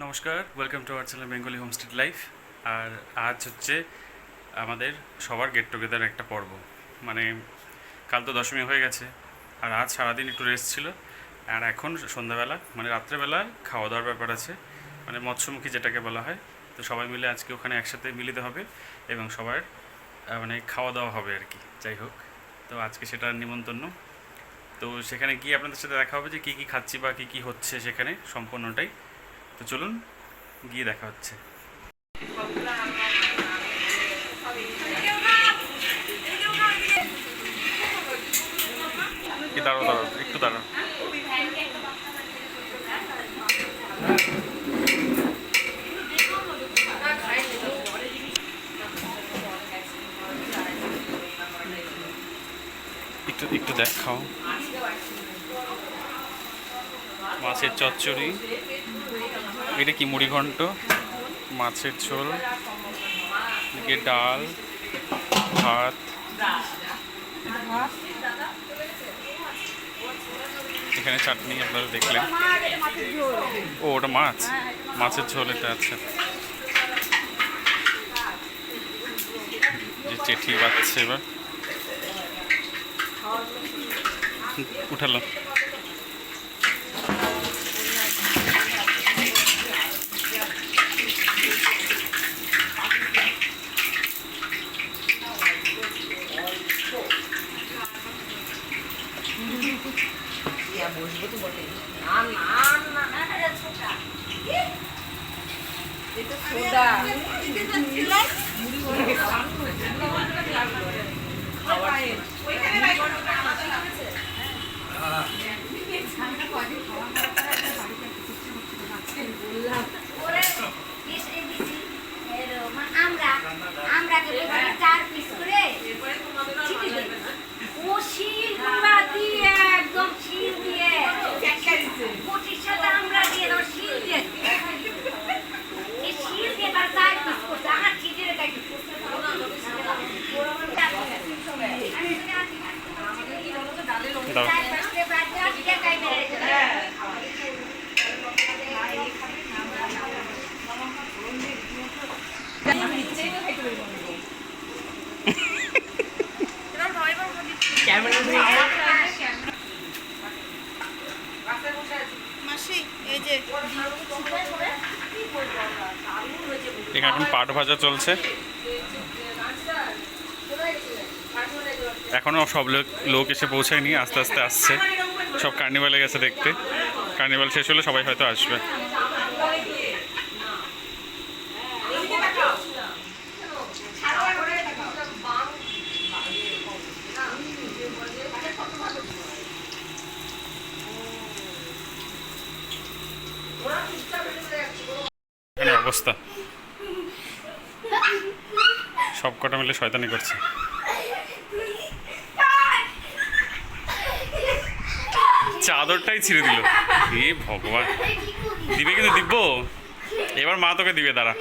নমস্কার, welcome to our channel Bengali homestead life. আর আজ হচ্ছে আমাদের সবার গেট টুগেদার একটা পর্ব। মানে কাল তো দশমী হয়ে গেছে, আর আজ সারাদিন একটু রেস্ট ছিল। আর এখন সন্ধ্যাবেলা মানে রাত্রেবেলা খাওয়া দাওয়ার ব্যাপার আছে, মানে মৎস্যমুখী যেটাকে বলা হয়। তো সবাই মিলে আজকে ওখানে একসাথে মিলিত হবে এবং সবার মানে খাওয়া দাওয়া হবে আর কি। যাই হোক, তো আজকে সেটার নিমন্ত্রণ। তো সেখানে গিয়ে আপনাদের সাথে দেখা হবে যে কী কী খাচ্ছি বা কী কী হচ্ছে সেখানে সম্পূর্ণটাই। তো চলুন গিয়ে দেখা হচ্ছে। কি দাঁড়াও দাঁড়াও একটু দাঁড়াও। একটু একটু দেখাও। মাছের চচ্চড়ি, এটা কি মুড়ি ঘন্ট, মাছের ঝোল, এদিকে ডাল, ভাত, এখানে চাটনি আপনারা দেখলেন। ও ওটা মাছ, মাছের ঝোল এটা। আচ্ছা, যে চেঠি বাচ্ছে এবার উঠালো। বসবো তো বটে। না না না না এটা ছোটা, এটা সোডা মুড়ি আমরা আমরা 4 পিস করে ও শিল গুঁড়া দিয়ে একদম শিল দিয়ে পঁচিশ সাথে আমরা দিয়ে দাও শিল দিয়ে এই শিল দিয়ে তার 4 পিস করছে আমার চিজের কাছে এখন পাট ভাজা চলছে। এখনও সব লোক এসে পৌঁছায়নি, আস্তে আস্তে আসছে। সব কার্নিভালে গেছে দেখতে। কার্নিভাল শেষ হলে সবাই হয়তো আসবে। এখানে অবস্থা সব কটা মিলে শয়তানি করছে। চাদরটাই ছিঁড়ে দিল। এ ভগবান, দিবে কিন্তু দিব্য। এবার মা তোকে দিবে, দাঁড়া।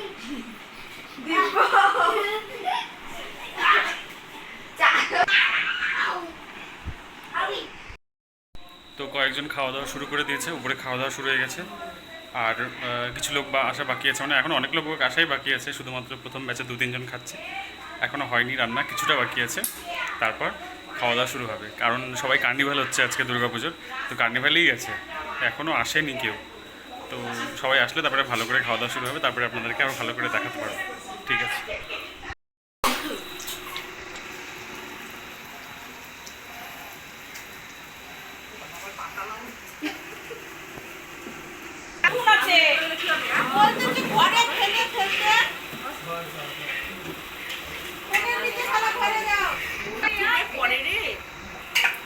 তো কয়েকজন খাওয়া দাওয়া শুরু করে দিয়েছে, উপরে খাওয়া দাওয়া শুরু হয়ে গেছে। আর কিছু লোক আসা বাকি আছে, মানে এখন অনেক লোক আসাই বাকি আছে। শুধুমাত্র প্রথম ব্যাচে 2-3 জন খাচ্ছে, এখনও হয়নি রান্না, কিছুটা বাকি আছে। তারপর খাওয়া দাওয়া শুরু হবে, কারণ সবাই কার্নিভাল হচ্ছে আজকে দুর্গাপুজোর। তো কার্নিভালেই আছে, এখনও আসেনি কেউ। তো সবাই আসলে তারপরে ভালো করে খাওয়া দাওয়া শুরু হবে, তারপরে আপনাদেরকে আরও ভালো করে দেখাতে পারবো। ঠিক আছে।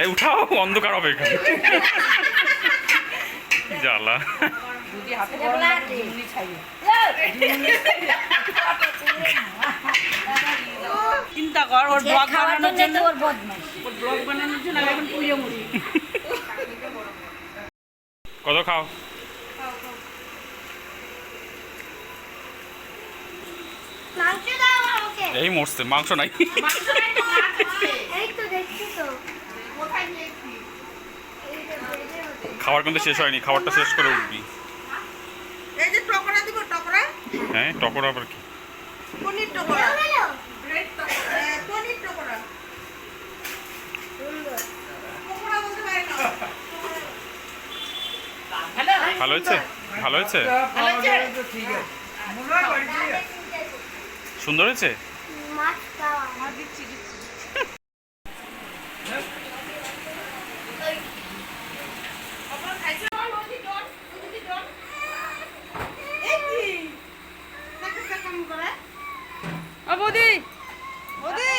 এই উঠাও, অন্ধকার হবে এখানে। জ্বালা। চিন্তা কর, ওর ব্লগ বানানোর জন্য, ওর ব্লগ বানানোর জন্য এখন পুজো মুড়ি কত খাও? এই মরছে, মাংস নাই। খাবার কিন্তু শেষ হয়নি, খাবারটা শেষ করে উঠবি। এই যে টকরা হ্যাঁ, টকরা আবার কি? পনির টকরা, ব্রেড টকরা, পনির টকরা। পকোড়া বলতে পারে না। হ্যালো, ভালো হয়েছে? ভালো হয়েছে? ভালো আছে? সুন্দর হয়েছে? আমার দিচ্ছি দিচ্ছি। আপনারা খাইছেন? এই কি? টাকা কাম করে? ও বৌদি, বৌদি।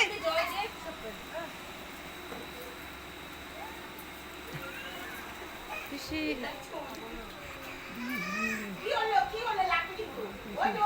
পিসি। কি হলো লাগবে কিন্তু। ওই যে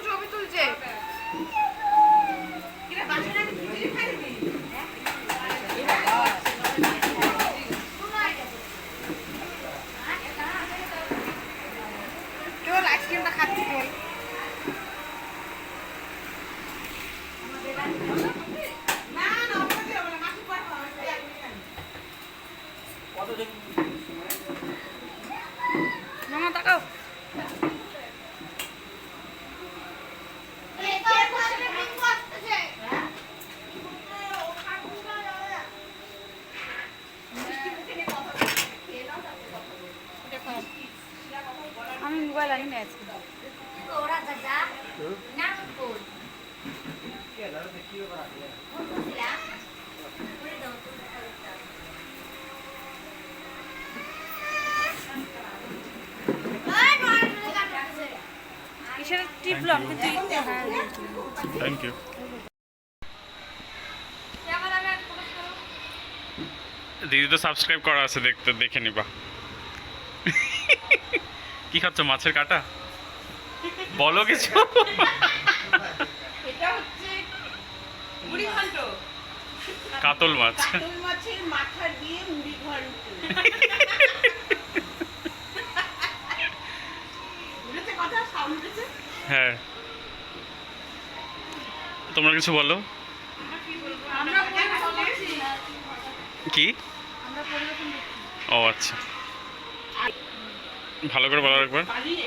ছবি তুলছে। কেউ আইসক্রিমটা খাচ্ছি বল। মামা তাকাও। আমি মোবাইল আনি না আজকে। ওরা দাদা না কোন কিসের টিপলাম কিন্তু থ্যাংক ইউ। দিদি তো সাবস্ক্রাইব করা আছে, দেখে নিবা। কি খাচ্ছ, মাছের কাটা? বলো কিছু। এটা হচ্ছে মুড়ি ঘন্ট। কাতল মাছ। কাতল মাছের মাথা দিয়ে মুড়ি ঘন্ট। বুঝেছে কথা? সাউন্ড উঠেছে? হ্যাঁ, তোমরা কিছু বলো। আমরা পরিবেশন করছি। কি? আমরা পরিবেশন করছি। ও আচ্ছা, ভালো করে বলো একবার। পালিয়ে